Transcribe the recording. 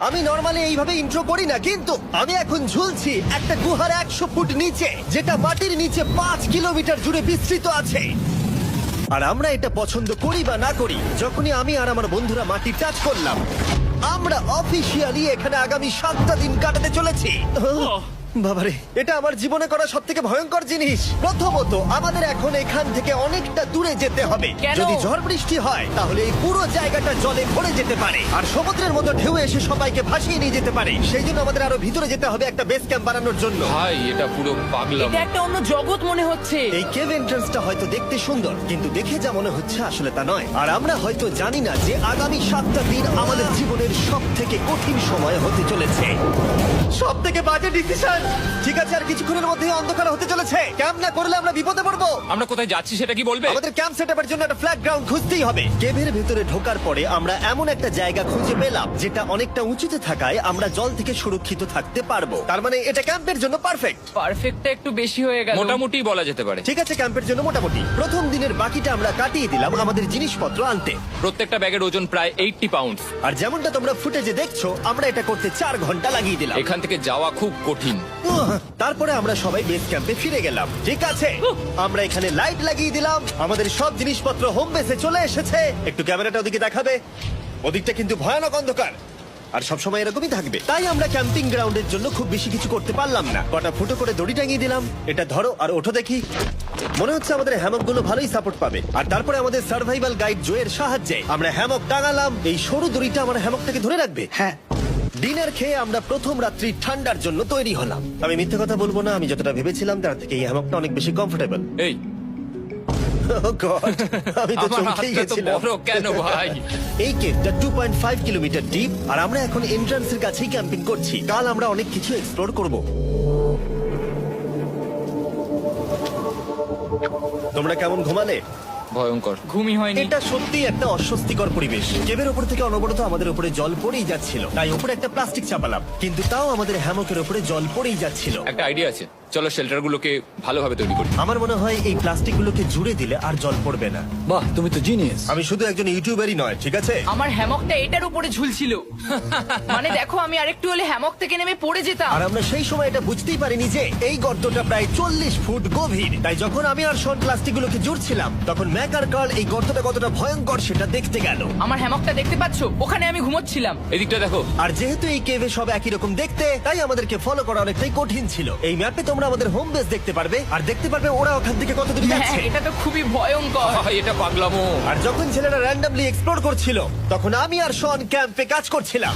আমি নরমালি এইভাবে ইন্ট্রো করি না, কিন্তু আমি এখন ঝুলছি একটা গুহার 100 ফুট নিচে, যেটা মাটির নিচে 5 কিলোমিটার জুড়ে বিস্তৃত আছে। আর আমরা এটা পছন্দ করি বা না করি, যখনই আমি আর আমার বন্ধুরা মাটি টাচ করলাম, আমরা অফিসিয়ালি এখানে আগামী 7টা দিন কাটাতে চলেছি। বাবারে, এটা আমার জীবনে করা সব থেকে ভয়ঙ্কর জিনিস। প্রথমত, আমাদের এখন এখান থেকে অনেকটা দূরে যেতে হবে। কেন? যদি ঝড় বৃষ্টি হয় তাহলে এই পুরো জায়গাটা জলে ভরে যেতে পারে, আর সমুদ্রের মতো ঢেউ এসে সবাইকে ভাসিয়ে নিয়ে যেতে পারে। সেই জন্য আমাদের আরো ভিতরে যেতে হবে একটা বেস ক্যাম্প বানানোর জন্য। ভাই এটা পুরো পাগলাম। এটা একটা অন্য জগৎ মনে হচ্ছে। এই কেভ এন্ট্রান্সটা হয়তো দেখতে সুন্দর, কিন্তু দেখে যা মনে হচ্ছে আসলে তা নয়। আর আমরা হয়তো জানি না যে আগামী 7টা দিন আমাদের জীবনের সব থেকে কঠিন সময় হতে চলেছে। সব থেকে বাজে ডিসিশন। ঠিক আছে, আর কিছুক্ষণের মধ্যেই অন্ধকার হতে চলেছে। ক্যাম্প না করলে আমরা বিপদে পড়বো। আমরা কোথায় যাচ্ছি সেটা কি বলবে? আমাদের ক্যাম্প সেটআপের জন্য একটা ফ্ল্যাট গ্রাউন্ড খুঁজতেই হবে। কেভের ভেতরে ঢোকার পরে আমরা এমন একটা জায়গা খুঁজে পেলাম যেটা অনেকটা উঁচুতে থাকায় আমরা জল থেকে সুরক্ষিত থাকতে পারবো। তার মানে এটা ক্যাম্পের জন্য পারফেক্ট। পারফেক্টটা একটু বেশি হয়ে গেল। মোটামুটি বলা যেতে পারে। ঠিক আছে, ক্যাম্পের জন্য মোটামুটি। প্রথম দিনের বাকিটা আমরা কাটিয়ে দিলাম আমাদের জিনিসপত্র আনতে। প্রত্যেকটা ব্যাগের ওজন প্রায় 80 পাউন্ড। আর যেমনটা তোমরা ফুটেজে দেখছো, আমরা এটা করতে 4 ঘন্টা লাগিয়ে দিলাম। এখান থেকে যাওয়া খুব কঠিন। তারপরে আমরা সবাই বেস ক্যাম্পে ফিরে গেলাম। ঠিক আছে, আমরা এখানে লাইট লাগিয়ে দিলাম। আমাদের সব জিনিসপত্র হোম বেসে চলে এসেছে। একটু ক্যামেরাটা ওদিকে দেখাবে? ওদিকটা কিন্তু ভয়ানক অন্ধকার, আর সবসময় এরকমই থাকবে। তাই আমরা ক্যাম্পিং গ্রাউন্ডের জন্য খুব বেশি কিছু করতে পারলাম না। কটা ফুটো করে দড়ি টাঙিয়ে দিলাম। এটা ধরো আর ওঠো দেখি। মনে হচ্ছে আমাদের হ্যামক গুলো ভালোই সাপোর্ট পাবে। আর তারপরে আমাদের সার্ভাইভাল গাইড জোয়ের সাহায্যে আমরা হ্যামক টাঙালাম। এই সরু দড়িটা আমার হ্যামকটাকে ধরে রাখবে। হ্যাঁ। ডিনার খেয়ে আমরা প্রথম রাত্রি ঠান্ডার জন্য তৈরি হলাম। আমি মিথ্যে কথা বলবো না, আমি যতটা ভেবেছিলাম তার থেকে এই হ্যামকটা অনেক বেশি কমফোর্টেবল। এই আমি তো আমার চমকেই হাতটা তো গেছিলাম। বড় কেন ভাই? এই কেভটা 2.5 কিলোমিটার ডিপ, আর আমরা এখন এন্ট্রান্সের কাছেই ক্যাম্পিং করছি। কাল আমরা অনেক কিছু এক্সপ্লোর করব। তোমরা কেমন ঘুমালে? ভয়ঙ্কর। ঘুমই হয়নি। এটা সত্যি একটা অস্বস্তিকর পরিবেশ। কেবের উপর থেকে অনবরত আমাদের উপরে জল পড়েই যাচ্ছিল, তাই উপরে একটা প্লাস্টিক চাপালাম, কিন্তু তাও আমাদের হ্যামকের উপরে জল পড়েই যাচ্ছিল। একটা আইডিয়া আছে, চলো শেল্টারগুলোকে ভালোভাবে তৈরি করি। আমার মনে হয় এই প্লাস্টিকগুলোকে জুড়ে দিলে আর জল পড়বে না। বাহ, তুমি তো জিনিয়াস। আমি শুধু একজন ইউটিউবারই নয়, ঠিক আছে? আমার হ্যামকটা এটার উপরে ঝুলছিল। মানে দেখো, আমি আরেকটু হলে হ্যামক থেকে নেমে পড়ে যেতাম। আর আমরা সেই সময় এটা বুঝতেই পারিনি যে এই গর্তটা প্রায় 40 ফুট গভীর। তাই যখন আমি আর শন প্লাস্টিকগুলোকে জুড়ছিলাম, তখন ম্যাক আর কার্ল এই গর্তটা কতটা ভয়ঙ্কর সেটা দেখতে গেল। আমার হ্যামকটা দেখতে পাচ্ছো? ওখানে আমি ঘুমোচ্ছিলাম। এদিকটা দেখো। আর যেহেতু এই কেভে সব একই রকম দেখতে, তাই আমাদেরকে ফলো করা অনেকটাই কঠিন ছিল। এই ম্যাপে তোমরা আমাদের হোম বেস দেখতে পারবে, আর দেখতে পারবে ওরা ওখান থেকে কত দূর হ্যাঁ, যাচ্ছে। এটা তো খুবই ভয়ঙ্কর। ভাই এটা পাগলামো। আর যখন ছেলেরা র্যান্ডমলি এক্সপ্লোর করছিল, তখন আমি আর শন ক্যাম্পে কাজ করছিলাম।